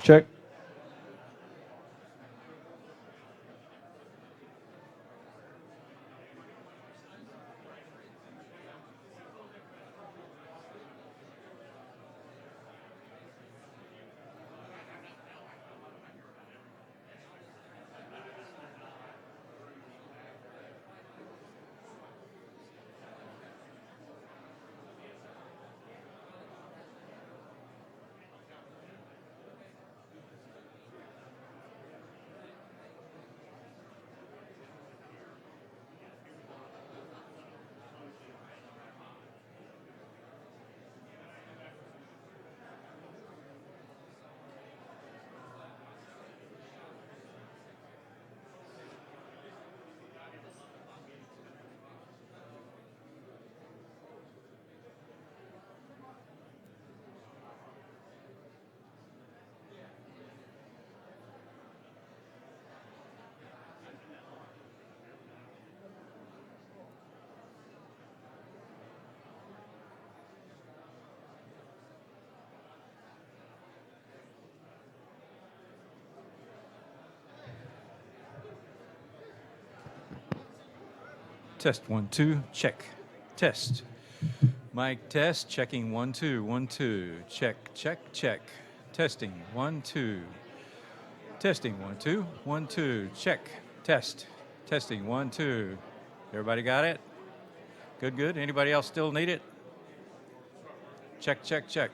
Check. Test 1 2. Check. Test. Mic test. Checking 1 2 1 2. Check check check. Testing 1 2. Testing 1 2 1 2. Check. Test. Testing 1 2. Everybody got it? Good good. Anybody else still need it? Check check check.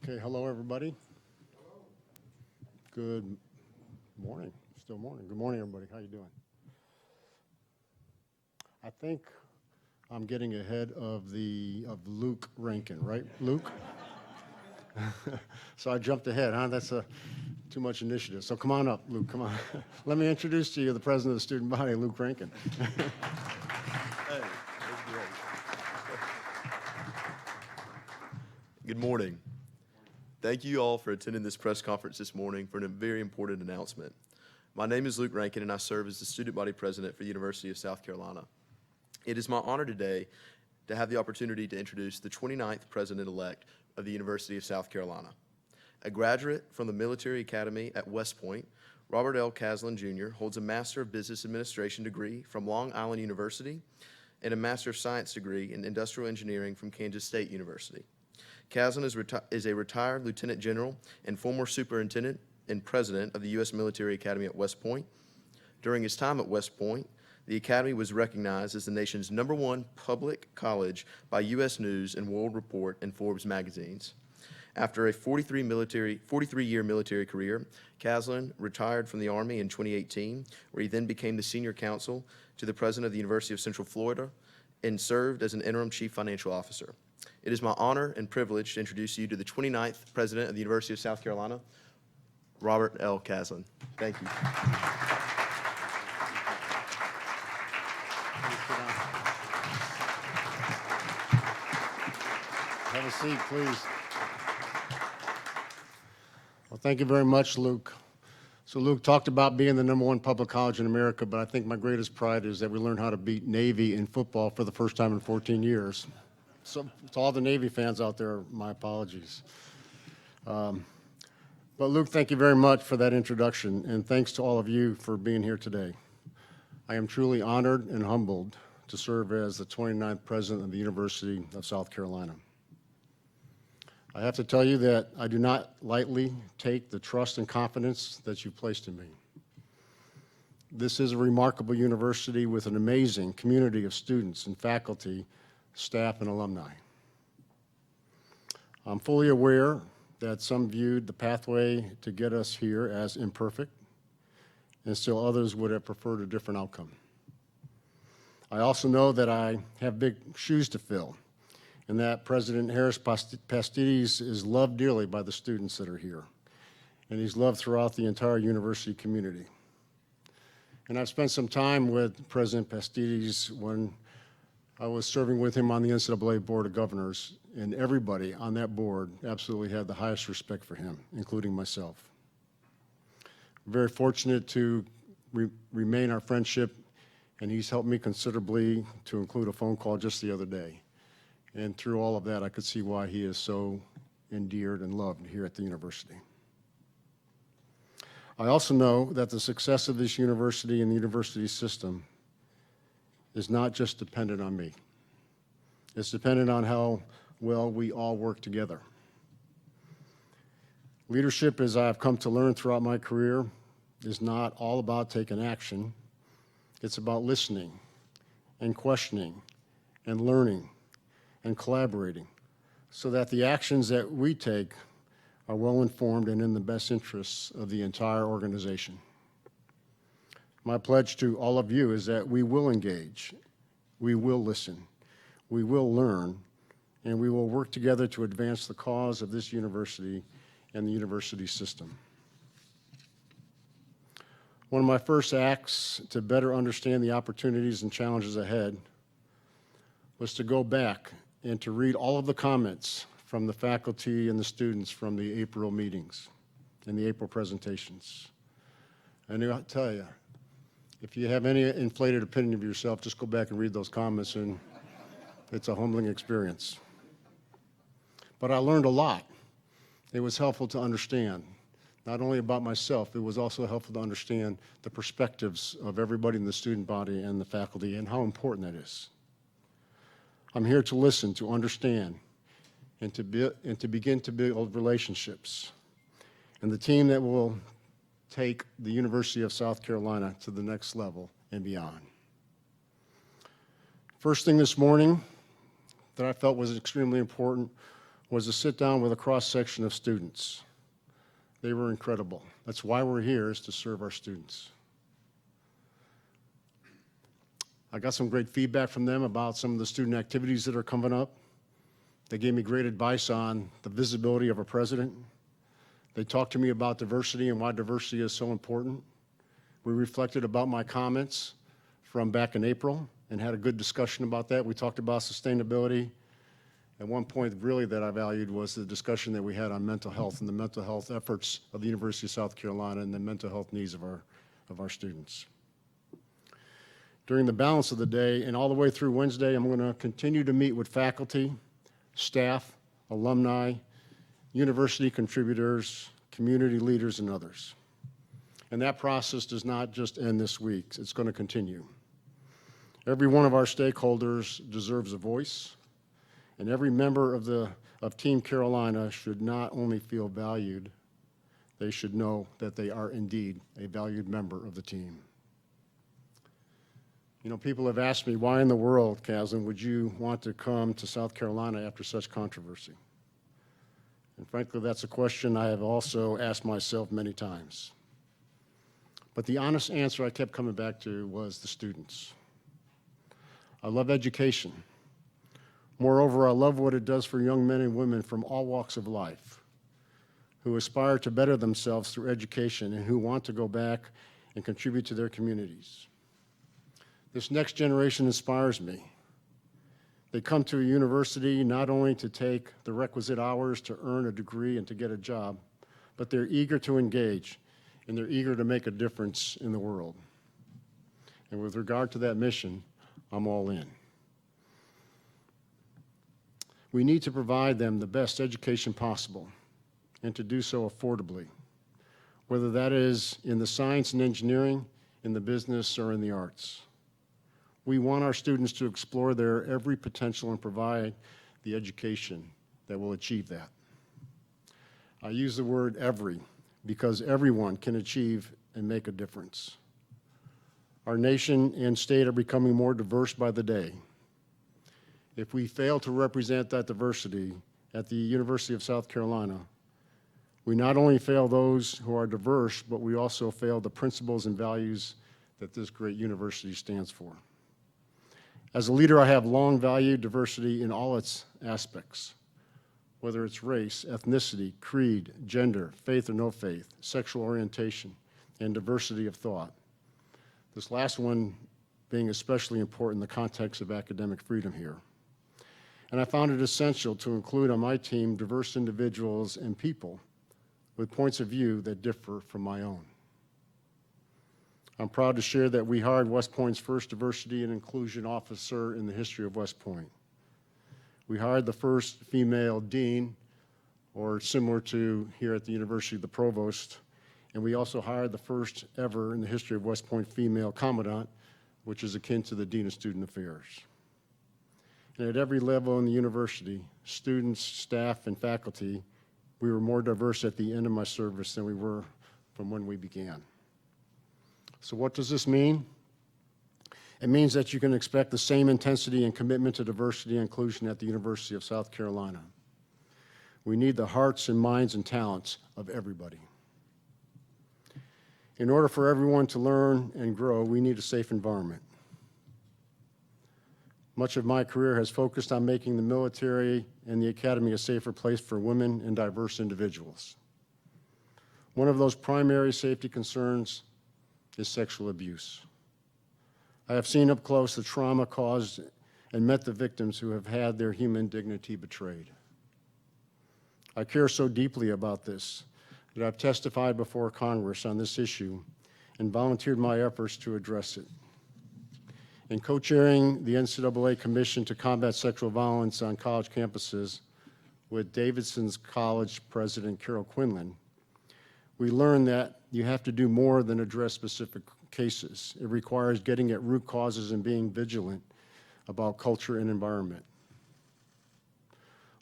Okay, hello everybody. Good morning. Still morning. Good morning, everybody. How you doing? I think I'm getting ahead of Luke Rankin, right, Luke? So I jumped ahead, huh? That's too much initiative. So come on up, Luke. Come on. Let me introduce to you the president of the student body, Luke Rankin. Hey, that's great. Good morning. Thank you all for attending this press conference this morning for a very important announcement. My name is Luke Rankin, and I serve as the student body president for the University of South Carolina. It is my honor today to have the opportunity to introduce the 29th president-elect of the University of South Carolina. A graduate from the Military Academy at West Point, Robert L. Caslen, Jr. holds a Master of Business Administration degree from Long Island University and a Master of Science degree in Industrial Engineering from Kansas State University. Caslen is a retired Lieutenant General and former Superintendent and President of the U.S. Military Academy at West Point. During his time at West Point, the Academy was recognized as the nation's #1 public college by U.S. News and World Report and Forbes magazines. After a 43-year military career, Caslen retired from the Army in 2018, where he then became the senior counsel to the President of the University of Central Florida and served as an interim chief financial officer. It is my honor and privilege to introduce you to the 29th President of the University of South Carolina, Robert L. Caslen. Thank you. Have a seat, please. Well, thank you very much, Luke. So Luke talked about being the #1 public college in America, but I think my greatest pride is that we learned how to beat Navy in football for the first time in 14 years. So to all the Navy fans out there, my apologies. But Luke, thank you very much for that introduction, and thanks to all of you for being here today. I am truly honored and humbled to serve as the 29th President of the University of South Carolina. I have to tell you that I do not lightly take the trust and confidence that you've placed in me. This is a remarkable university with an amazing community of students and faculty, staff, and alumni. I'm fully aware that some viewed the pathway to get us here as imperfect, and still others would have preferred a different outcome. I also know that I have big shoes to fill, and that President Harris Pastides is loved dearly by the students that are here, and he's loved throughout the entire university community. And I've spent some time with President Pastides when I was serving with him on the NCAA Board of Governors, and everybody on that board absolutely had the highest respect for him, including myself. I'm very fortunate to remain our friendship, and he's helped me considerably, to include a phone call just the other day. And through all of that, I could see why he is so endeared and loved here at the university. I also know that the success of this university and the university system is not just dependent on me. It's dependent on how well we all work together. Leadership, as I've come to learn throughout my career, is not all about taking action. It's about listening and questioning and learning and collaborating so that the actions that we take are well informed and in the best interests of the entire organization. My pledge to all of you is that we will engage, we will listen, we will learn, and we will work together to advance the cause of this university and the university system. One of my first acts to better understand the opportunities and challenges ahead was to go back and to read all of the comments from the faculty and the students from the April meetings and the April presentations. And I'll tell you, if you have any inflated opinion of yourself, just go back and read those comments, and it's a humbling experience. But I learned a lot. It was helpful to understand, not only about myself, it was also helpful to understand the perspectives of everybody in the student body and the faculty and how important that is. I'm here to listen, to understand, and to begin to build relationships. And the team that will take the University of South Carolina to the next level and beyond. First thing this morning that I felt was extremely important was to sit down with a cross-section of students. They were incredible. That's why we're here, is to serve our students. I got some great feedback from them about some of the student activities that are coming up. They gave me great advice on the visibility of a president. They talked to me about diversity and why diversity is so important. We reflected about my comments from back in April and had a good discussion about that. We talked about sustainability. And one point really that I valued was the discussion that we had on mental health and the mental health efforts of the University of South Carolina and the mental health needs of our students. During the balance of the day and all the way through Wednesday, I'm going to continue to meet with faculty, staff, alumni, university contributors, community leaders, and others. And that process does not just end this week. It's going to continue. Every one of our stakeholders deserves a voice, and every member of Team Carolina should not only feel valued, they should know that they are indeed a valued member of the team. You know, people have asked me, why in the world, Caslen, would you want to come to South Carolina after such controversy? And frankly, that's a question I have also asked myself many times. But the honest answer I kept coming back to was the students. I love education. Moreover, I love what it does for young men and women from all walks of life who aspire to better themselves through education and who want to go back and contribute to their communities. This next generation inspires me. They come to a university not only to take the requisite hours to earn a degree and to get a job, but they're eager to engage and they're eager to make a difference in the world. And with regard to that mission, I'm all in. We need to provide them the best education possible and to do so affordably, whether that is in the science and engineering, in the business, or in the arts. We want our students to explore their every potential and provide the education that will achieve that. I use the word every because everyone can achieve and make a difference. Our nation and state are becoming more diverse by the day. If we fail to represent that diversity at the University of South Carolina, we not only fail those who are diverse, but we also fail the principles and values that this great university stands for. As a leader, I have long valued diversity in all its aspects, whether it's race, ethnicity, creed, gender, faith or no faith, sexual orientation, and diversity of thought. This last one being especially important in the context of academic freedom here. And I found it essential to include on my team diverse individuals and people with points of view that differ from my own. I'm proud to share that we hired West Point's first diversity and inclusion officer in the history of West Point. We hired the first female dean, or similar to here at the University, the provost, and we also hired the first ever in the history of West Point female commandant, which is akin to the Dean of Student Affairs. And at every level in the university, students, staff, and faculty, we were more diverse at the end of my service than we were from when we began. So what does this mean? It means that you can expect the same intensity and commitment to diversity and inclusion at the University of South Carolina. We need the hearts and minds and talents of everybody. In order for everyone to learn and grow, we need a safe environment. Much of my career has focused on making the military and the academy a safer place for women and diverse individuals. One of those primary safety concerns is sexual abuse. I have seen up close the trauma caused and met the victims who have had their human dignity betrayed. I care so deeply about this that I've testified before Congress on this issue and volunteered my efforts to address it. In co-chairing the NCAA Commission to Combat Sexual Violence on college campuses with Davidson's College President Carol Quinlan, we learned that you have to do more than address specific cases. It requires getting at root causes and being vigilant about culture and environment.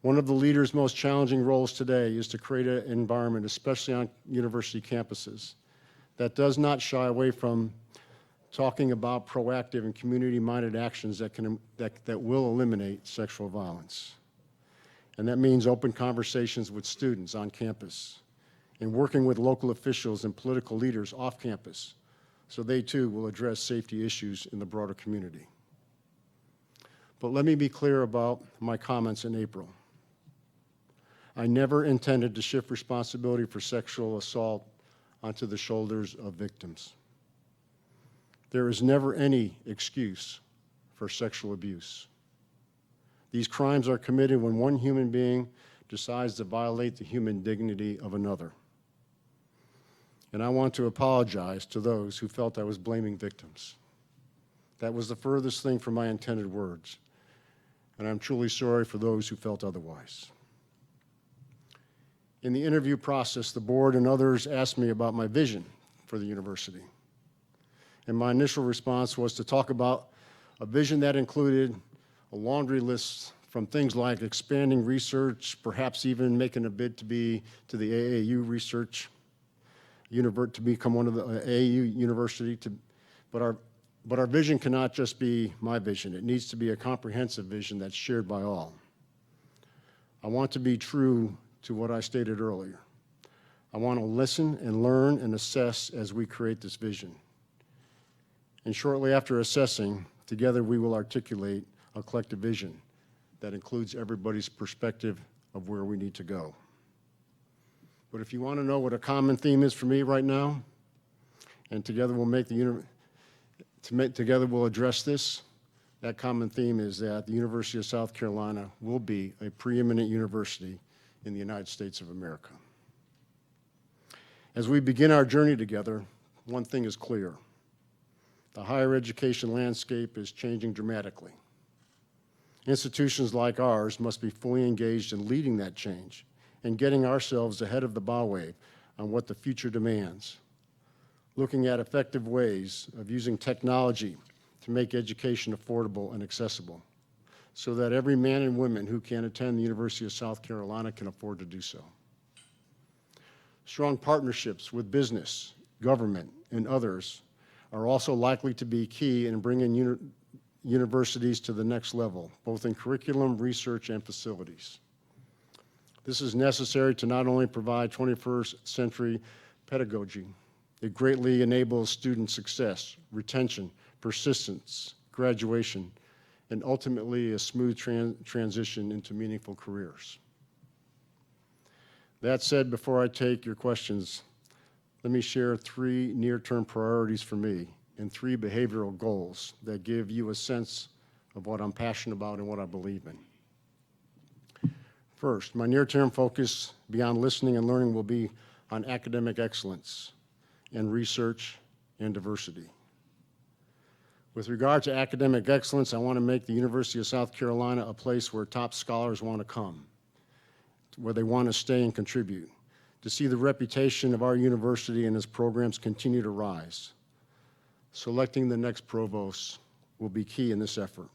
One of the leader's most challenging roles today is to create an environment, especially on university campuses, that does not shy away from talking about proactive and community-minded actions that will eliminate sexual violence. And that means open conversations with students on campus, and working with local officials and political leaders off campus so they too will address safety issues in the broader community. But let me be clear about my comments in April. I never intended to shift responsibility for sexual assault onto the shoulders of victims. There is never any excuse for sexual abuse. These crimes are committed when one human being decides to violate the human dignity of another. And I want to apologize to those who felt I was blaming victims. That was the furthest thing from my intended words, and I'm truly sorry for those who felt otherwise. In the interview process, the board and others asked me about my vision for the university. And my initial response was to talk about a vision that included a laundry list from things like expanding research, perhaps even making a bid to the AAU research, to become one of the AAU university. But our vision cannot just be my vision. It needs to be a comprehensive vision that's shared by all. I want to be true to what I stated earlier. I want to listen and learn and assess as we create this vision. And shortly after assessing, together we will articulate a collective vision that includes everybody's perspective of where we need to go. But if you want to know what a common theme is for me right now, and together we'll address this, that common theme is that the University of South Carolina will be a preeminent university in the United States of America. As we begin our journey together, one thing is clear. The higher education landscape is changing dramatically. Institutions like ours must be fully engaged in leading that change and getting ourselves ahead of the bow wave on what the future demands, looking at effective ways of using technology to make education affordable and accessible, so that every man and woman who can attend the University of South Carolina can afford to do so. Strong partnerships with business, government, and others are also likely to be key in bringing universities to the next level, both in curriculum, research, and facilities. This is necessary to not only provide 21st century pedagogy, it greatly enables student success, retention, persistence, graduation, and ultimately a smooth transition into meaningful careers. That said, before I take your questions, let me share 3 near-term priorities for me and 3 behavioral goals that give you a sense of what I'm passionate about and what I believe in. First, my near-term focus beyond listening and learning will be on academic excellence and research and diversity. With regard to academic excellence, I want to make the University of South Carolina a place where top scholars want to come, where they want to stay and contribute, to see the reputation of our university and its programs continue to rise. Selecting the next provost will be key in this effort.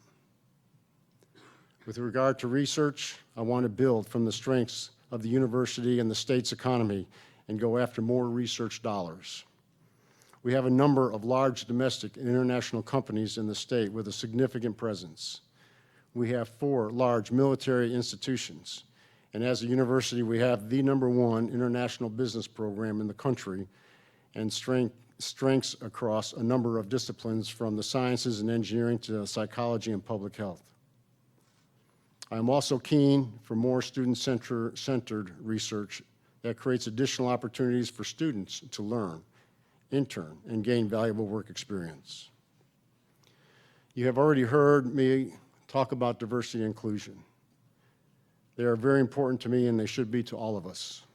With regard to research, I want to build from the strengths of the university and the state's economy and go after more research dollars. We have a number of large domestic and international companies in the state with a significant presence. We have 4 large military institutions, and as a university, we have the #1 international business program in the country and strengths across a number of disciplines from the sciences and engineering to psychology and public health. I am also keen for more student-centered research that creates additional opportunities for students to learn, intern, and gain valuable work experience. You have already heard me talk about diversity and inclusion. They are very important to me, and they should be to all of us.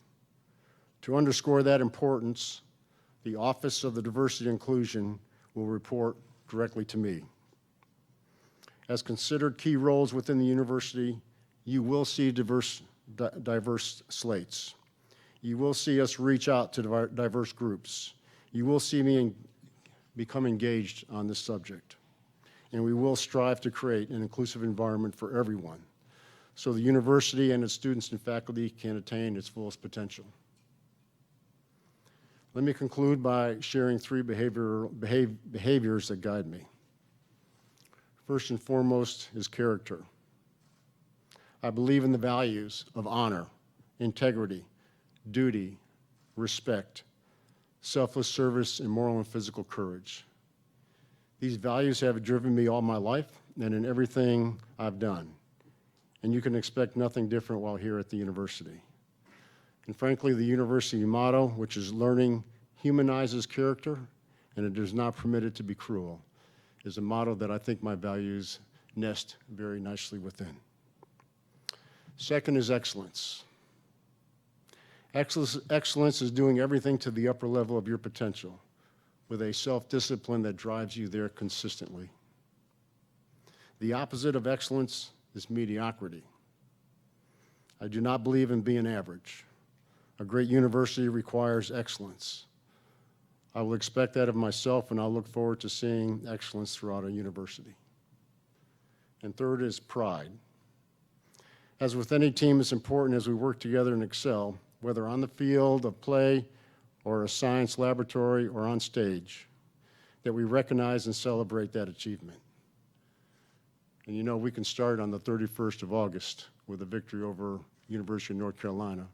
To underscore that importance, the Office of the Diversity and Inclusion will report directly to me. As considered key roles within the university, you will see diverse slates. You will see us reach out to diverse groups. You will see me become engaged on this subject. And we will strive to create an inclusive environment for everyone so the university and its students and faculty can attain its fullest potential. Let me conclude by sharing 3 behaviors that guide me. First and foremost is character. I believe in the values of honor, integrity, duty, respect, selfless service, and moral and physical courage. These values have driven me all my life and in everything I've done. And you can expect nothing different while here at the university. And frankly, the university motto, which is learning humanizes character and it is not permitted to be cruel, is a motto that I think my values nest very nicely within. Second is excellence. Excellence is doing everything to the upper level of your potential with a self-discipline that drives you there consistently. The opposite of excellence is mediocrity. I do not believe in being average. A great university requires excellence. I will expect that of myself, and I'll look forward to seeing excellence throughout our university. And third is pride. As with any team, it's important as we work together and excel, whether on the field of play or a science laboratory or on stage, that we recognize and celebrate that achievement. And you know, we can start on the 31st of August with a victory over University of North Carolina,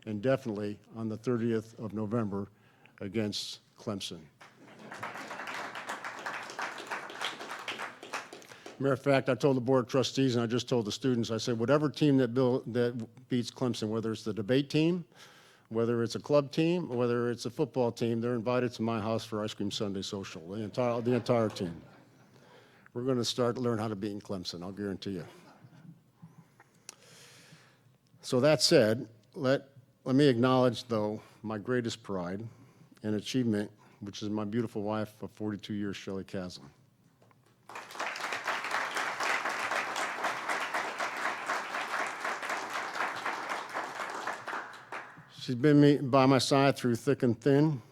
and definitely on the 30th of November against Clemson. Matter of fact, I told the Board of Trustees, and I just told the students, I said, whatever team that beats Clemson, whether it's the debate team, whether it's a club team, or whether it's a football team, they're invited to my house for Ice Cream Sunday social, the entire team. We're going to learn how to beat Clemson, I'll guarantee you. So that said, let me acknowledge, though, my greatest pride and achievement, which is my beautiful wife of 42 years, Shelley Caslen. She's been by my side through thick and thin.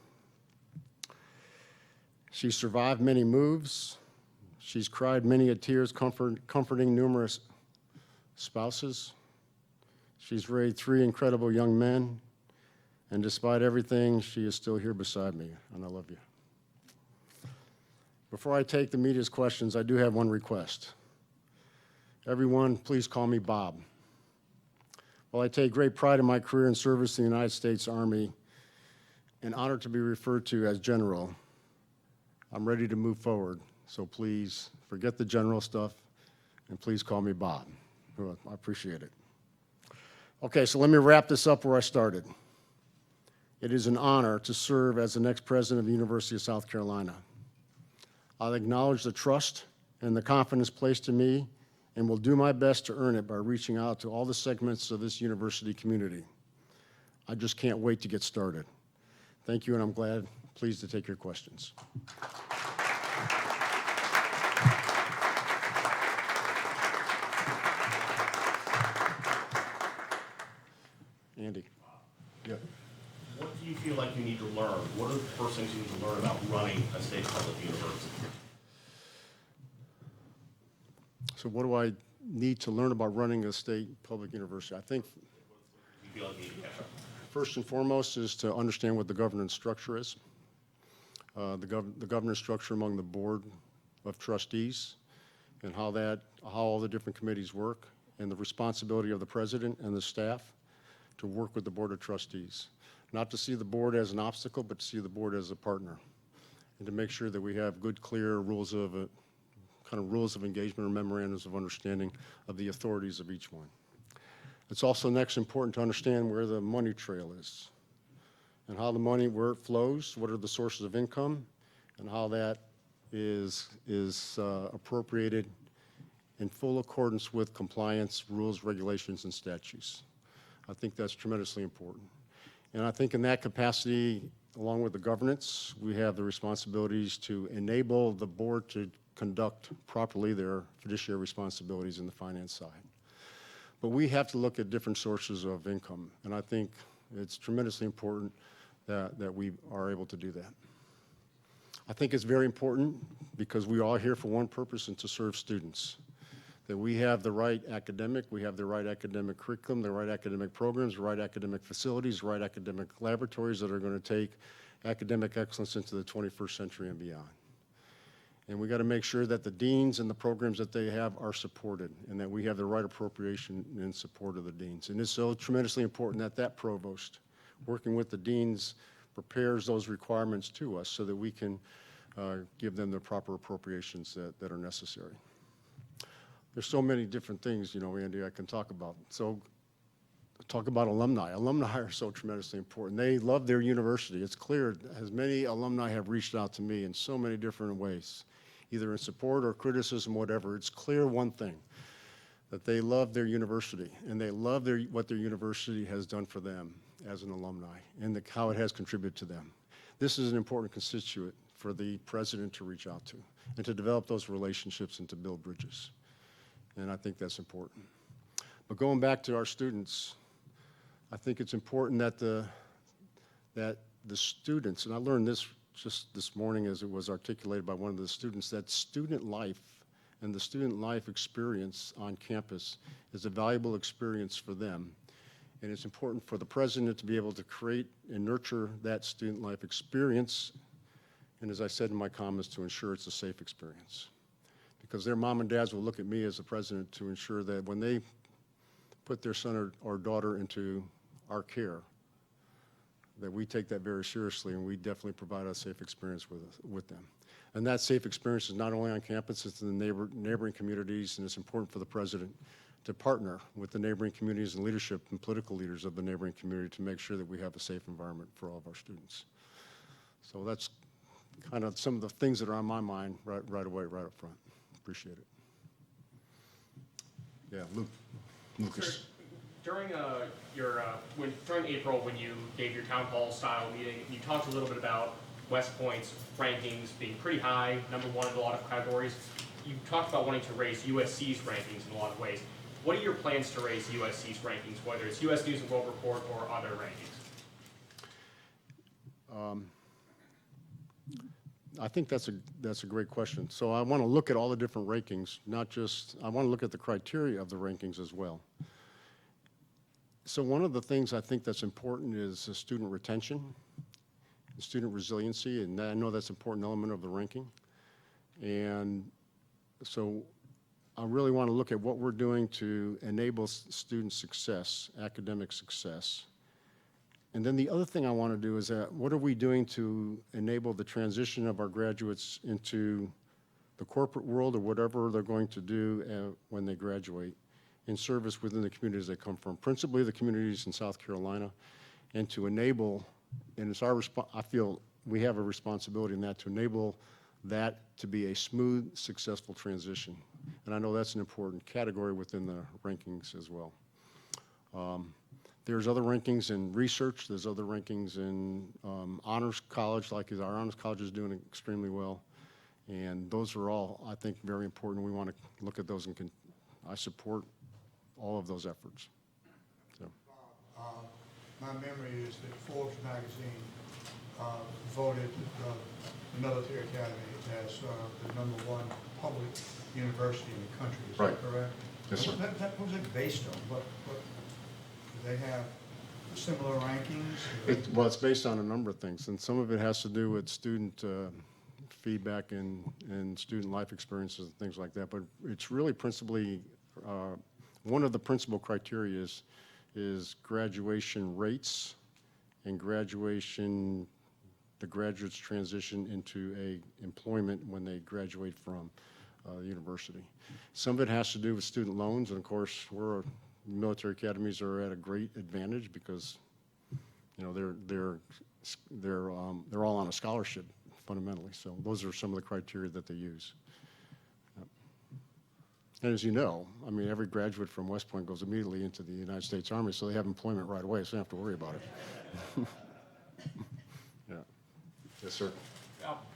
She's survived many moves. She's cried many a tears, comforting numerous spouses. She's raised 3 incredible young men, and despite everything, she is still here beside me, and I love you. Before I take the media's questions, I do have one request. Everyone, please call me Bob. While I take great pride in my career and service in the United States Army, and honored to be referred to as General, I'm ready to move forward. So please forget the general stuff, and please call me Bob. I appreciate it. Okay, so let me wrap this up where I started. It is an honor to serve as the next president of the University of South Carolina. I'll acknowledge the trust and the confidence placed in me, and will do my best to earn it by reaching out to all the segments of this university community. I just can't wait to get started. Thank you, and I'm pleased to take your questions. Andy. Yeah. What do you feel like you need to learn? What are the first things you need to learn about running a state public university? So what do I need to learn about running a state public university? I think You feel like you need to catch up? first and foremost is to understand what the governance structure is. The governance structure among the board of trustees and how all the different committees work, and the responsibility of the president and the staff to work with the board of trustees. Not to see the board as an obstacle, but to see the board as a partner, and to make sure that we have good, clear rules of engagement or memorandums of understanding of the authorities of each one. It's also next important to understand where the money trail is and how the money, where it flows, what are the sources of income, and how that is appropriated in full accordance with compliance, rules, regulations, and statutes. I think that's tremendously important. And I think in that capacity, along with the governance, we have the responsibilities to enable the board to conduct properly their fiduciary responsibilities in the finance side. But we have to look at different sources of income, and I think it's tremendously important that we are able to do that. I think it's very important because we are all here for one purpose, and to serve students. That we have the right academic curriculum, the right academic programs, the right academic facilities, the right academic laboratories that are going to take academic excellence into the 21st century and beyond. And we got to make sure that the deans and the programs that they have are supported, and that we have the right appropriation in support of the deans. And it's so tremendously important that that provost working with the deans, prepares those requirements to us so that we can give them the proper appropriations that are necessary. There's so many different things, you know, Andy, I can talk about. So talk about alumni. Alumni are so tremendously important. They love their university. It's clear, as many alumni have reached out to me in so many different ways, either in support or criticism, whatever. It's clear one thing, that they love their university, and they love what their university has done for them as an alumni, and how it has contributed to them. This is an important constituent for the president to reach out to, and to develop those relationships and to build bridges. And I think that's important. But going back to our students, I think it's important that the students, and I learned this just this morning as it was articulated by one of the students, that student life and the student life experience on campus is a valuable experience for them. And it's important for the president to be able to create and nurture that student life experience, and as I said in my comments, to ensure it's a safe experience. Because their mom and dads will look at me as the president to ensure that when they put their son or daughter into our care, that we take that very seriously, and we definitely provide a safe experience with them. And that safe experience is not only on campus, it's in the neighboring communities, and it's important for the president to partner with the neighboring communities and leadership and political leaders of the neighboring community to make sure that we have a safe environment for all of our students. So that's kind of some of the things that are on my mind right away, right up front. Appreciate it. Yeah, Lucas. Sir, during during April, when you gave your town hall style meeting, you talked a little bit about West Point's rankings being pretty high, #1 in a lot of categories. You talked about wanting to raise USC's rankings in a lot of ways. What are your plans to raise USC's rankings, whether it's US News and World Report or other rankings? I think that's a great question. So I want to look at all the different rankings, not just, I want to look at the criteria of the rankings as well. So one of the things I think that's important is student retention, student resiliency, and I know that's an important element of the ranking. And so I really want to look at what we're doing to enable student success, academic success. And then the other thing I want to do is what are we doing to enable the transition of our graduates into the corporate world or whatever they're going to do when they graduate in service within the communities they come from, principally the communities in South Carolina, and to enable, and it's our I feel we have a responsibility in that, to enable that to be a smooth, successful transition. And I know that's an important category within the rankings as well. There's other rankings in research, there's other rankings in honors college, like our honors college is doing extremely well. And those are all, I think, very important. We want to look at those, and I support all of those efforts. So. My memory is that Forbes magazine voted the Military Academy as the #1 public university in the country. Is Right. that correct? Yes, sir. What was it based on? What do they have similar rankings? Well, it's based on a number of things, and some of it has to do with student feedback and student life experiences and things like that. But it's really principally one of the principal criteria is graduation rates and the graduates transition into employment when they graduate from university. Some of it has to do with student loans, and of course, military academies are at a great advantage because, you know, they're all on a scholarship fundamentally. So those are some of the criteria that they use. Yep. And as you know, I mean, every graduate from West Point goes immediately into the United States Army, so they have employment right away, so they don't have to worry about it. Yeah. Yes, sir.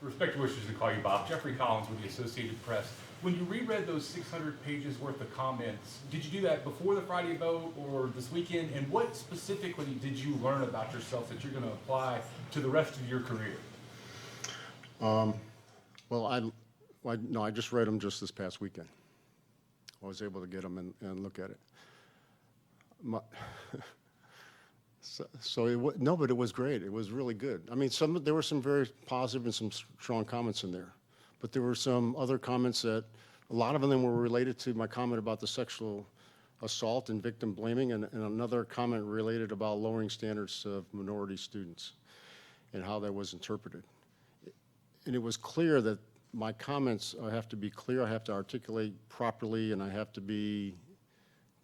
Respect wishes to call you Bob. Jeffrey Collins with the Associated Press. When you reread those 600 pages worth of comments, did you do that before the Friday vote or this weekend? And what specifically did you learn about yourself that you're going to apply to the rest of your career? Well, I just read them just this past weekend. I was able to get them and look at it. But it was great. It was really good. I mean, there were some very positive and some strong comments in there, but there were some other comments that a lot of them were related to my comment about the sexual assault and victim blaming, and another comment related about lowering standards of minority students and how that was interpreted. And it was clear that my comments have to be clear, I have to articulate properly, and I have to be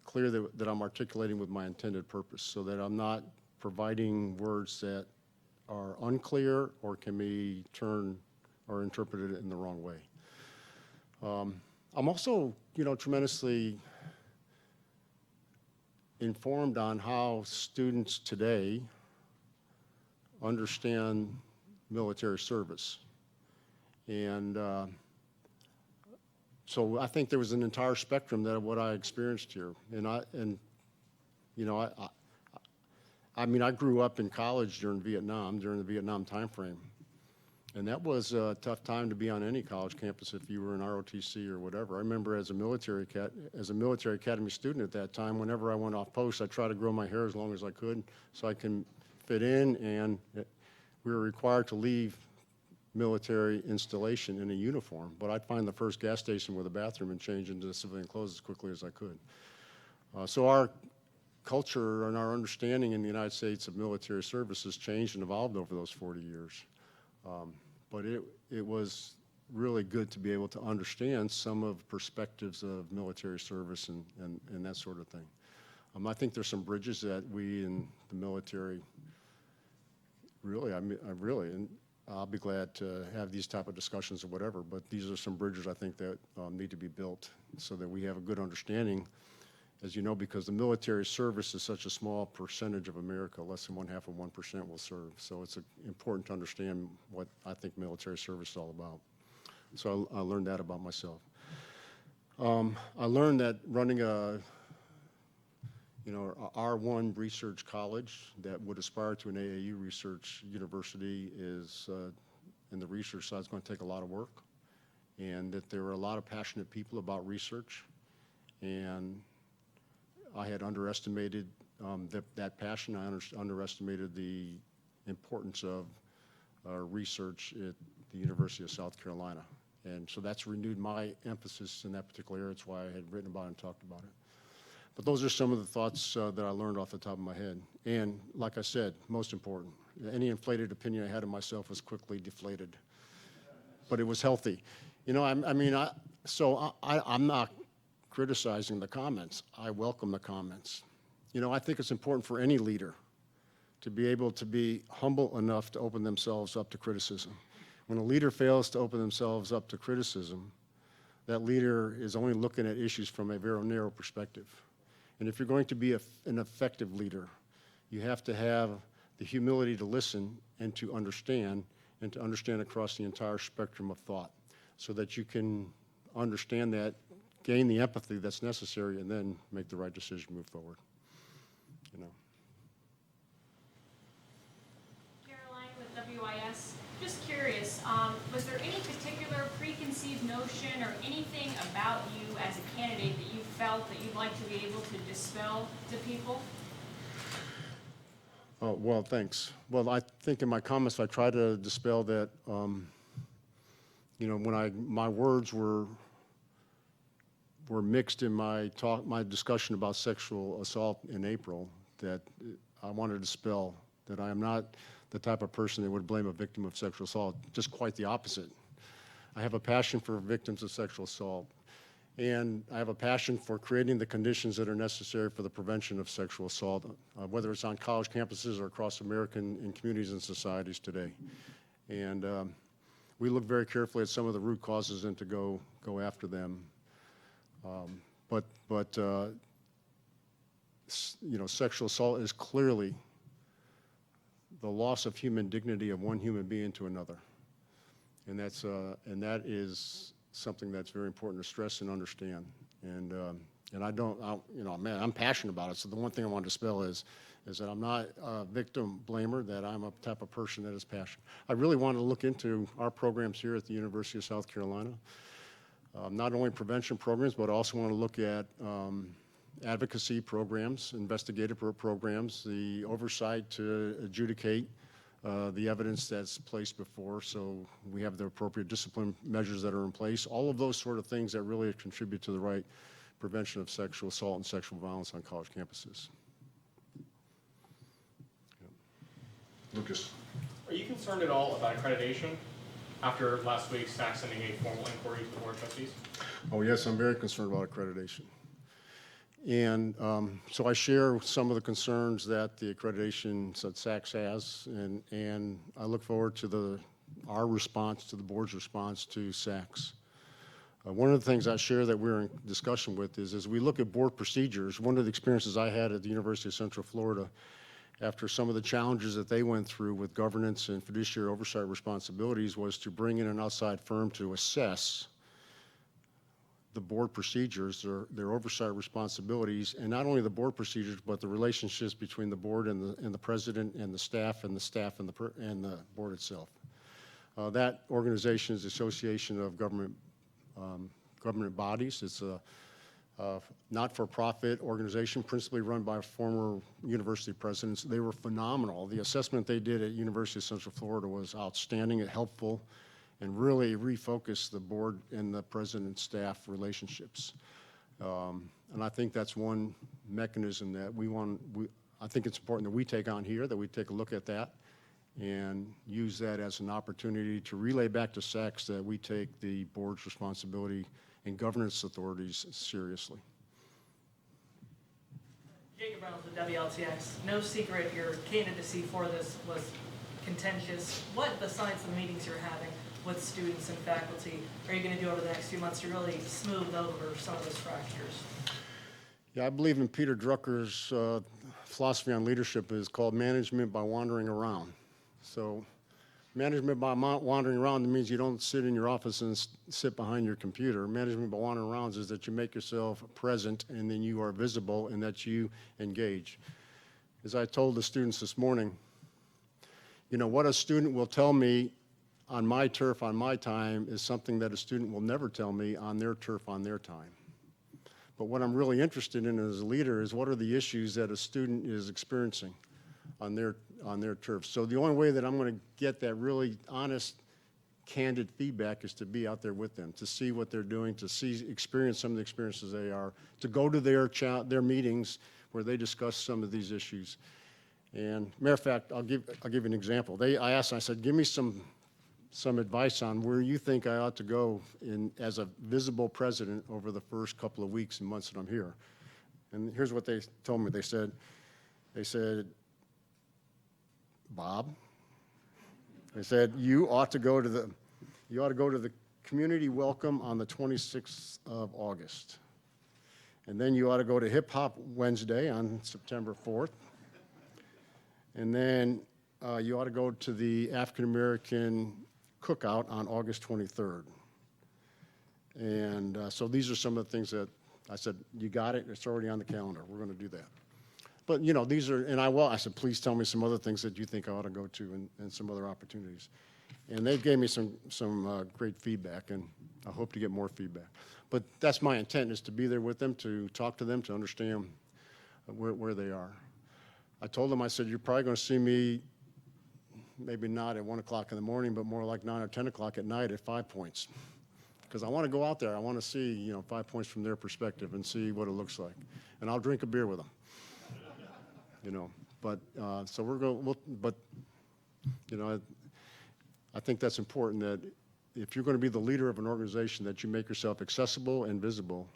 clear that I'm articulating with my intended purpose, so that I'm not providing words that are unclear or can be turned or interpreted in the wrong way. I'm also, tremendously informed on how students today understand military service. And so I think there was an entire spectrum of what I experienced here. I grew up in college during the Vietnam time frame. And that was a tough time to be on any college campus if you were in ROTC or whatever. I remember as a military academy student at that time, whenever I went off post, I tried to grow my hair as long as I could so I can fit in, and we were required to leave military installation in a uniform, but I'd find the first gas station with a bathroom and change into the civilian clothes as quickly as I could. So our culture and our understanding in the United States of military service has changed and evolved over those 40 years. But it was really good to be able to understand some of the perspectives of military service and that sort of thing. I think there's some bridges that we in the military and I'll be glad to have these type of discussions or whatever, but these are some bridges I think that need to be built so that we have a good understanding, as you know, because the military service is such a small percentage of America, less than 0.5% will serve. So it's important to understand what I think military service is all about. So I learned that about myself. I learned that running a R1 research college that would aspire to an AAU research university is, in the research side, is going to take a lot of work, and that there are a lot of passionate people about research, and I had underestimated that passion. I underestimated the importance of research at the University of South Carolina. And so that's renewed my emphasis in that particular area. That's why I had written about it and talked about it. But those are some of the thoughts that I learned off the top of my head. And like I said, most important, any inflated opinion I had of myself was quickly deflated. But it was healthy. I'm not criticizing the comments. I welcome the comments. I think it's important for any leader to be able to be humble enough to open themselves up to criticism. When a leader fails to open themselves up to criticism, that leader is only looking at issues from a very narrow perspective. And if you're going to be an effective leader, you have to have the humility to listen and to understand across the entire spectrum of thought so that you can understand that, gain the empathy that's necessary, and then make the right decision, move forward. Caroline with WIS. Just curious, was there any particular preconceived notion or anything about you as a candidate that you felt that you'd like to be able to dispel to people? Oh, well, thanks. Well, I think in my comments I tried to dispel that, when my words were mixed in my discussion about sexual assault in April, that I wanted to dispel that I am not the type of person that would blame a victim of sexual assault, just quite the opposite. I have a passion for victims of sexual assault, and I have a passion for creating the conditions that are necessary for the prevention of sexual assault, whether it's on college campuses or across American communities and societies today. And we look very carefully at some of the root causes and to go after them. Sexual assault is clearly the loss of human dignity of one human being to another, and that is something that's very important to stress and understand. And I'm passionate about it. So the one thing I want to dispel is that I'm not a victim blamer, that I'm a type of person that is passionate. I really want to look into our programs here at the University of South Carolina. Not only prevention programs, but I also want to look at advocacy programs, investigative programs, the oversight to adjudicate the evidence that's placed before, so we have the appropriate discipline measures that are in place. All of those sort of things that really contribute to the right prevention of sexual assault and sexual violence on college campuses. Lucas. Are you concerned at all about accreditation after last week, SAC sending a formal inquiry to the Board of Trustees? Oh, yes, I'm very concerned about accreditation. And so I share some of the concerns that the accreditation that SACS has, and I look forward to our response, to the board's response to SACS. One of the things I share that we're in discussion with is, as we look at board procedures, one of the experiences I had at the University of Central Florida, after some of the challenges that they went through with governance and fiduciary oversight responsibilities, was to bring in an outside firm to assess the board procedures, their oversight responsibilities, and not only the board procedures, but the relationships between the board and the president and the staff and the board itself. That organization is the Association of Government Bodies. It's a not-for-profit organization principally run by former university presidents. They were phenomenal. The assessment they did at University of Central Florida was outstanding and helpful, and really refocused the board and the president staff relationships. And I think that's one mechanism that I think it's important that we take on here, that we take a look at that and use that as an opportunity to relay back to SACS that we take the board's responsibility and governance authorities seriously. Jacob Reynolds with WLTX. No secret your candidacy for this was contentious. What, besides the meetings you're having with students and faculty, are you going to do over the next few months to really smooth over some of those fractures? Yeah, I believe in Peter Drucker's philosophy on leadership is called management by wandering around. So management by wandering around means you don't sit in your office and sit behind your computer. Management by wandering around is that you make yourself present and then you are visible and that you engage. As I told the students this morning, you know, what a student will tell me on my turf, on my time, is something that a student will never tell me on their turf, on their time. But what I'm really interested in as a leader is what are the issues that a student is experiencing on their turf. So the only way that I'm going to get that really honest, candid feedback is to be out there with them, to see what they're doing, to experience some of the experiences they are, to go to their meetings where they discuss some of these issues. And matter of fact, I'll give you an example. I asked, I said, give me some advice on where you think I ought to go as a visible president over the first couple of weeks and months that I'm here. And here's what they told me. They said, Bob, they said, you ought to go to the community welcome on the 26th of August. And then you ought to go to Hip Hop Wednesday on September 4th. And then you ought to go to the African American cookout on August 23rd. And so these are some of the things that I said, you got it, it's already on the calendar, we're going to do that. But, you know, these are, and I said, please tell me some other things that you think I ought to go to and some other opportunities. And they gave me some great feedback, and I hope to get more feedback. But that's my intent, is to be there with them, to talk to them, to understand where they are. I told them, I said, you're probably going to see me maybe not at 1 o'clock in the morning, but more like 9 or 10 o'clock at night at 5 Points. Because I want to go out there. I want to see, you know, 5 Points from their perspective and see what it looks like. And I'll drink a beer with them. You know, but so but you know, I think that's important, that if you're going to be the leader of an organization, that you make yourself accessible and visible.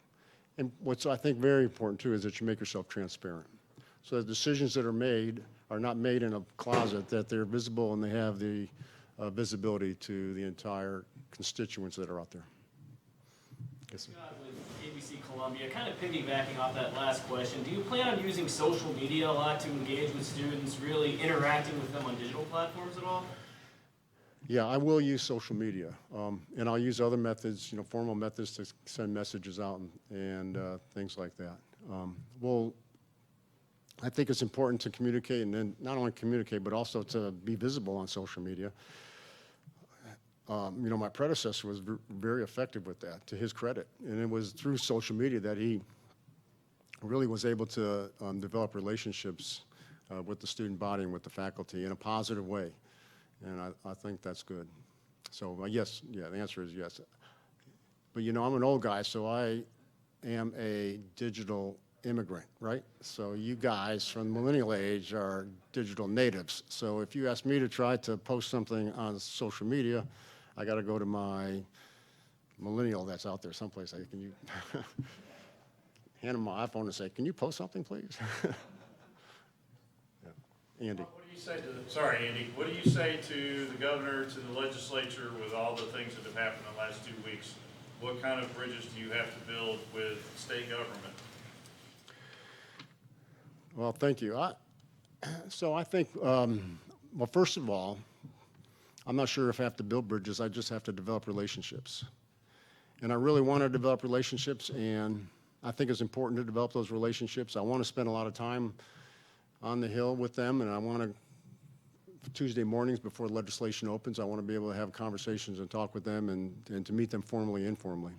And what's, I think, very important too, is that you make yourself transparent. So the decisions that are made are not made in a closet, that they're visible and they have the visibility to the entire constituents that are out there. Yes, sir. Scott with ABC Columbia, kind of piggybacking off that last question, do you plan on using social media a lot to engage with students, really interacting with them on digital platforms at all? Yeah, I will use social media, and I'll use other methods, you know, formal methods to send messages out and things like that. Well, I think it's important to communicate, and then not only communicate, but also to be visible on social media. You know, my predecessor was very effective with that, to his credit. And it was through social media that he really was able to develop relationships with the student body and with the faculty in a positive way. And I think that's good. So yes, yeah, the answer is yes. But you know, I'm an old guy, so am a digital immigrant, right? So you guys from the millennial age are digital natives. So if you ask me to try to post something on social media, I got to go to my millennial that's out there someplace. Can you hand him my iPhone and say, can you post something, please? Yeah. Andy. What do you say to, sorry, Andy, what do you say to the governor, to the legislature with all the things that have happened in the last 2 weeks? What kind of bridges do you have to build with state government? Well, thank you. So I think, well, first of all, I'm not sure if I have to build bridges. I just have to develop relationships. And I really want to develop relationships, and I think it's important to develop those relationships. I want to spend a lot of time on the Hill with them, and I want to, Tuesday mornings before legislation opens, I want to be able to have conversations and talk with them and to meet them formally and informally.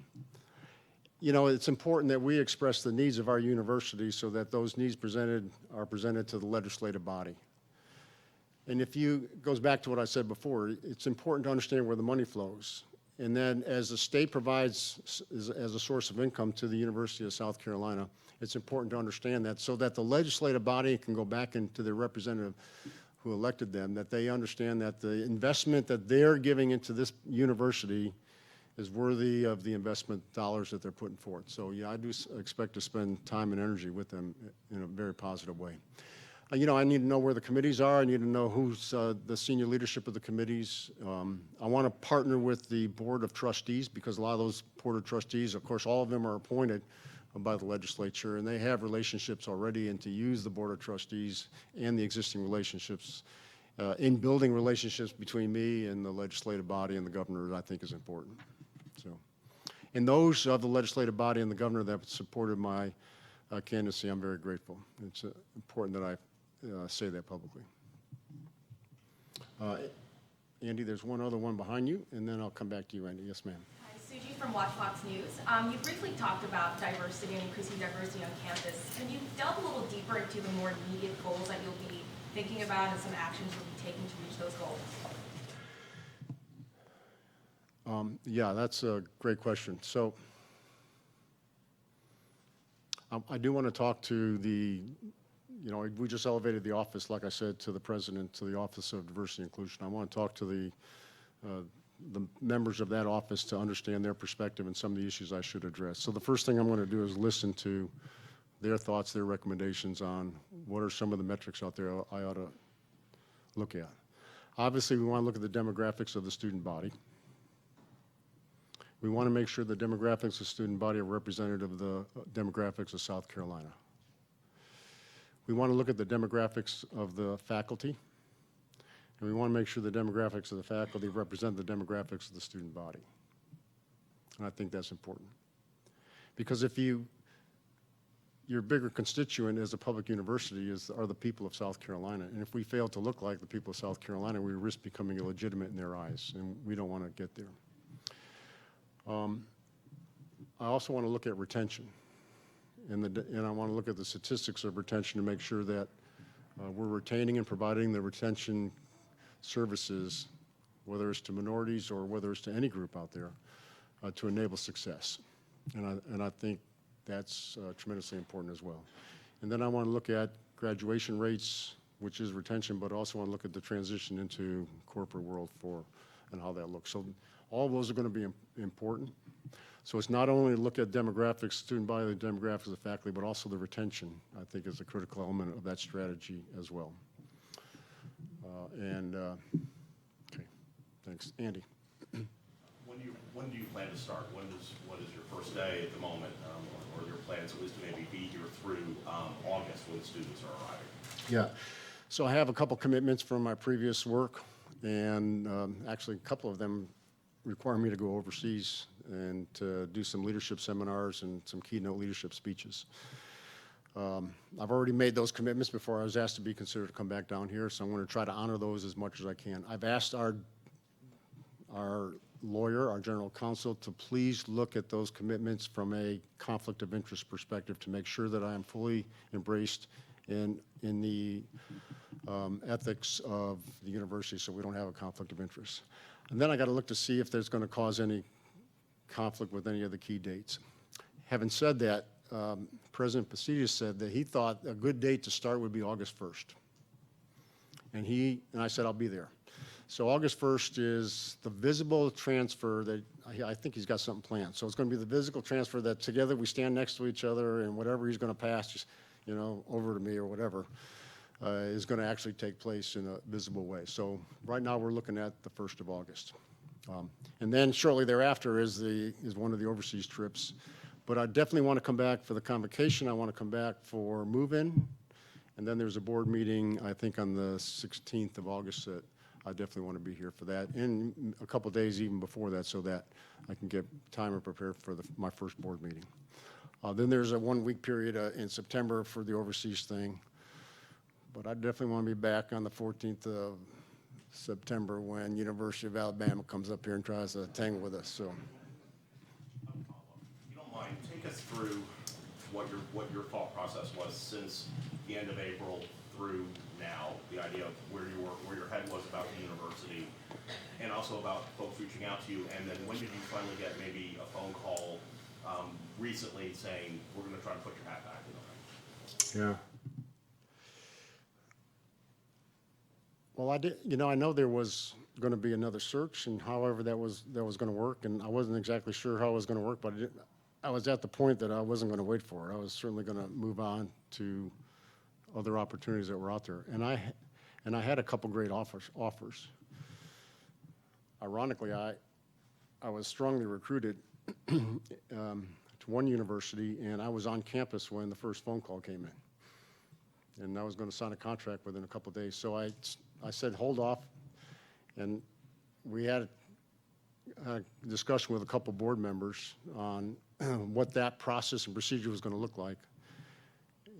You know, it's important that we express the needs of our university so that those needs are presented to the legislative body. And it goes back to what I said before, it's important to understand where the money flows. And then as the state provides as a source of income to the University of South Carolina, it's important to understand that so that the legislative body can go back into their representative who elected them, that they understand that the investment that they're giving into this university is worthy of the investment dollars that they're putting forth. So yeah, I do expect to spend time and energy with them in a very positive way. You know, I need to know where the committees are. I need to know who's the senior leadership of the committees. I want to partner with the Board of Trustees because a lot of those Board of Trustees, of course, all of them are appointed by the legislature, and they have relationships already, and to use the Board of Trustees and the existing relationships in building relationships between me and the legislative body and the governor, I think is important. So, and those of the legislative body and the governor that supported my candidacy, I'm very grateful. It's important that I say that publicly. Andy, there's one other one behind you, and then I'll come back to you, Andy. Yes, ma'am. Hi, Suji from Watch Fox News. You briefly talked about diversity and increasing diversity on campus. Can you delve a little deeper into the more immediate goals that you'll be thinking about and some actions you'll be taking to reach those goals? Yeah, that's a great question. So I do want to talk to you know, we just elevated the office, like I said, to the president, to the Office of Diversity and Inclusion. I want to talk to the members of that office to understand their perspective and some of the issues I should address. So the first thing I'm going to do is listen to their thoughts, their recommendations on what are some of the metrics out there I ought to look at. Obviously, we want to look at the demographics of the student body. We want to make sure the demographics of the student body are representative of the demographics of South Carolina. We want to look at the demographics of the faculty, and we want to make sure the demographics of the faculty represent the demographics of the student body. And I think that's important. Because if your bigger constituent as a public university are the people of South Carolina, and if we fail to look like the people of South Carolina, we risk becoming illegitimate in their eyes, and we don't want to get there. I also want to look at retention. And I want to look at the statistics of retention to make sure that we're retaining and providing the retention services, whether it's to minorities or whether it's to any group out there, to enable success. And I think that's tremendously important as well. And then I want to look at graduation rates, which is retention, but also want to look at the transition into corporate world and how that looks. So all of those are going to be important. So it's not only to look at demographics, student body, the demographics of the faculty, but also the retention, I think, is a critical element of that strategy as well. Okay, thanks. Andy. When do you plan to start? What is your first day at the moment, or your plans at least to maybe be here through August when students are arriving? Yeah, so I have a couple commitments from my previous work, and actually a couple of them require me to go overseas and to do some leadership seminars and some keynote leadership speeches. I've already made those commitments before I was asked to be considered to come back down here, so I'm going to try to honor those as much as I can. I've asked our lawyer, our general counsel, to please look at those commitments from a conflict of interest perspective to make sure that I am fully embraced in the ethics of the university so we don't have a conflict of interest. And then I got to look to see if there's going to cause any conflict with any of the key dates. having said that, President Pacides said that he thought a good date to start would be August 1st. And I said, I'll be there. So August 1st is the visible transfer that, I think he's got something planned. So it's going to be the physical transfer that together we stand next to each other, and whatever he's going to pass, just, over to me or whatever, is going to actually take place in a visible way. So right now we're looking at the 1st of August. And then shortly thereafter is one of the overseas trips. But I definitely want to come back for the convocation. I want to come back for move-in. And then there's a board meeting, I think, on the 16th of August that I definitely want to be here for that, and a couple days even before that, so that I can get time and prepare for my first board meeting. Then there's a 1-week period in September for the overseas thing. But I definitely want to be back on the 14th of September when University of Alabama comes up here and tries to tangle with us. So, If you don't mind, take us through what your thought process was since the end of April through now, the idea of where your head was about the university, and also about folks reaching out to you, and then when did you finally get maybe a phone call recently saying, we're going to try to put your hat back in the ring? yeah. Well, I know there was going to be another search, and however that was going to work, and I wasn't exactly sure how it was going to work, but I was at the point that I wasn't going to wait for it. I was certainly going to move on to other opportunities that were out there, and I had a couple great offers. Ironically, I was strongly recruited to one university, and I was on campus when the first phone call came in, and I was going to sign a contract within a couple of days. So I said, hold off, and we had a discussion with a couple board members on what that process and procedure was going to look like,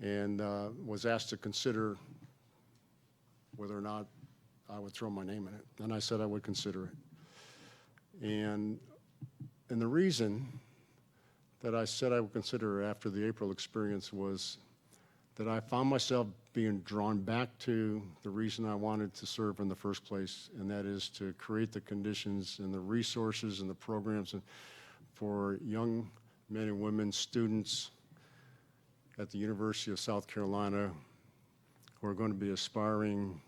and was asked to consider whether or not I would throw my name in it. And I said I would consider it. And the reason that I said I would consider it after the April experience was that I found myself being drawn back to the reason I wanted to serve in the first place, and that is to create the conditions and the resources and the programs for young men and women, students at the University of South Carolina who are going to be aspiring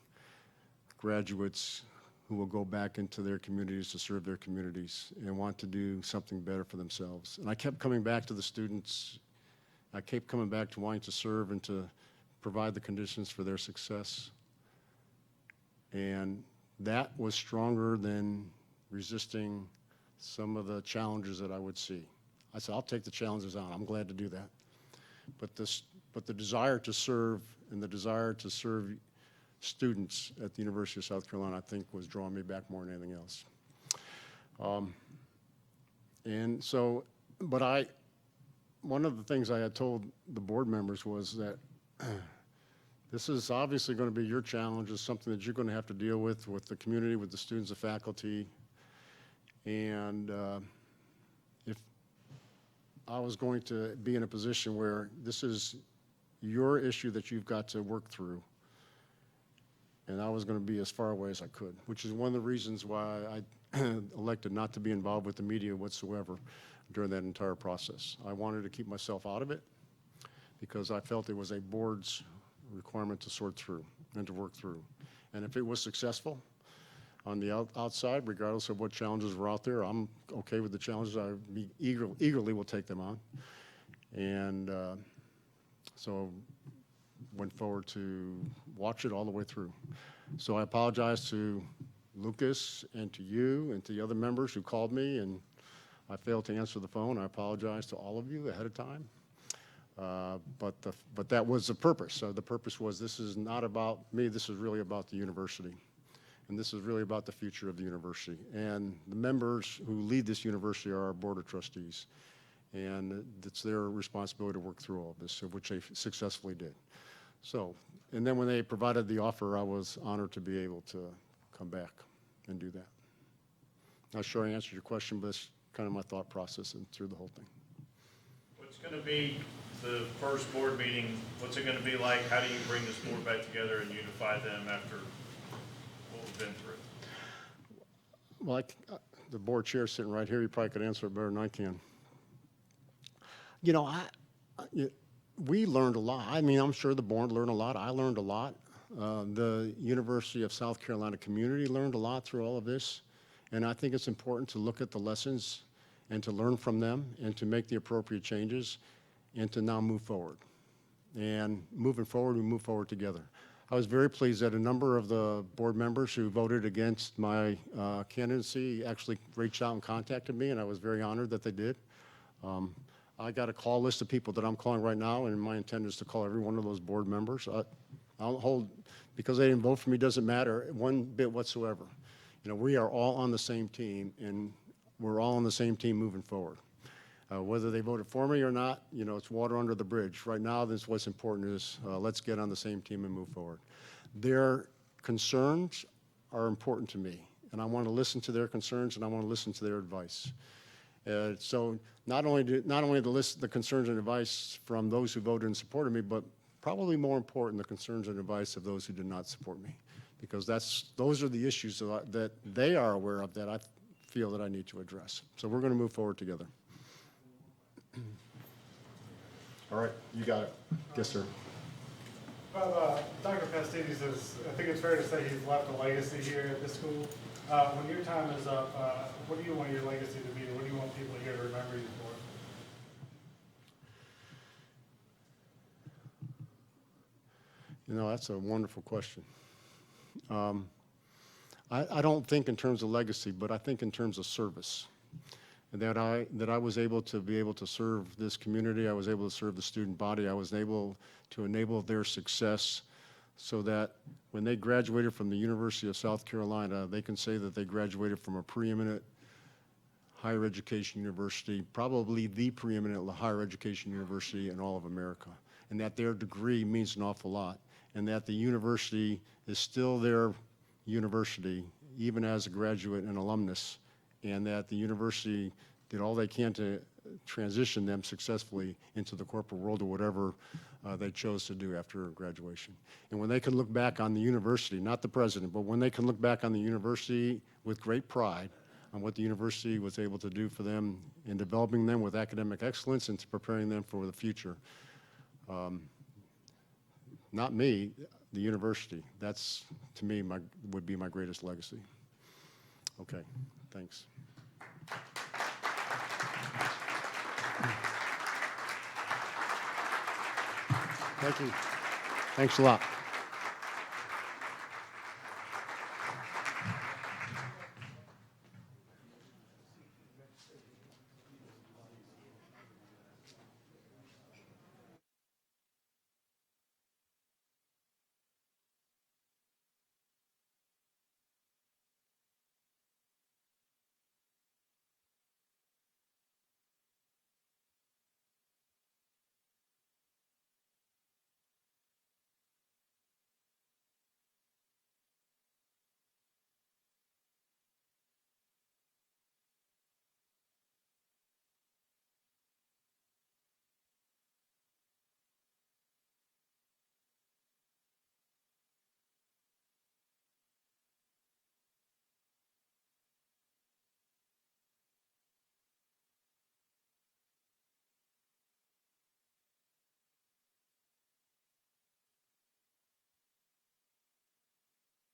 graduates who will go back into their communities to serve their communities and want to do something better for themselves. And I kept coming back to the students. I kept coming back to wanting to serve and to provide the conditions for their success. And that was stronger than resisting some of the challenges that I would see. I said, I'll take the challenges on. I'm glad to do that. But the desire to serve and the desire to serve students at the University of South Carolina, I think, was drawing me back more than anything else. And so, but one of the things I had told the board members was that this is obviously going to be your challenge. It's something that you're going to have to deal with the community, with the students, the faculty. And if I was going to be in a position where this is your issue that you've got to work through, and I was going to be as far away as I could, which is one of the reasons why I elected not to be involved with the media whatsoever during that entire process. I wanted to keep myself out of it because I felt it was a board's requirement to sort through and to work through. And if it was successful on the outside, regardless of what challenges were out there, I'm okay with the challenges. I eagerly will take them on. And so went forward to watch it all the way through. So I apologize to Lucas and to you and to the other members who called me and I failed to answer the phone. I apologize to all of you ahead of time. But that was the purpose. So the purpose was, this is not about me, this is really about the university. And this is really about the future of the university. And the members who lead this university are our board of trustees. And it's their responsibility to work through all of this, which they successfully did. So, and then when they provided the offer, I was honored to be able to come back and do that. Not sure I answered your question, but it's kind of my thought process and through the whole thing. What's going to be the first board meeting? What's it going to be like? How do you bring this board back together and unify them after what we've been through? Well, the board chair sitting right here, you probably could answer it better than I can. You know, we learned a lot. I mean, I'm sure the board learned a lot. I learned a lot. The University of South Carolina community learned a lot through all of this. And I think it's important to look at the lessons and to learn from them and to make the appropriate changes and to now move forward. And moving forward, we move forward together. I was very pleased that a number of the board members who voted against my candidacy actually reached out and contacted me, and I was very honored that they did. I got a call list of people that I'm calling right now, and my intent is to call every one of those board members. I'll hold, because they didn't vote for me doesn't matter one bit whatsoever. You know, we are all on the same team, and we're all on the same team moving forward. Whether they voted for me or not, you know, it's water under the bridge. Right now, this what's important is let's get on the same team and move forward. Their concerns are important to me, and I want to listen to their concerns, and I want to listen to their advice. So not only the list the concerns and advice from those who voted and supported me, but probably more important, the concerns and advice of those who did not support me, because those are the issues that they are aware of that I feel that I need to address. So we're going to move forward together. All right, you got it. Yes, sir. Well, Dr. Pastides says, I think it's fair to say he's left a legacy here at this school. When your time is up, what do you want your legacy to be? What do you want people here to remember you for? You know, that's a wonderful question. I don't think in terms of legacy, but I think in terms of service. That I was able to serve this community, I was able to serve the student body, I was able to enable their success so that when they graduated from the University of South Carolina, they can say that they graduated from a preeminent higher education university, probably the preeminent higher education university in all of America, and that their degree means an awful lot, and that the university is still their university, even as a graduate and alumnus, and that the university did all they can to transition them successfully into the corporate world or whatever they chose to do after graduation. And when they can look back on the university, not the president, but when they can look back on the university with great pride on what the university was able to do for them in developing them with academic excellence and to preparing them for the future. Not me, the university. That's, to me, would be my greatest legacy. Okay, thanks. Thank you. Thanks a lot.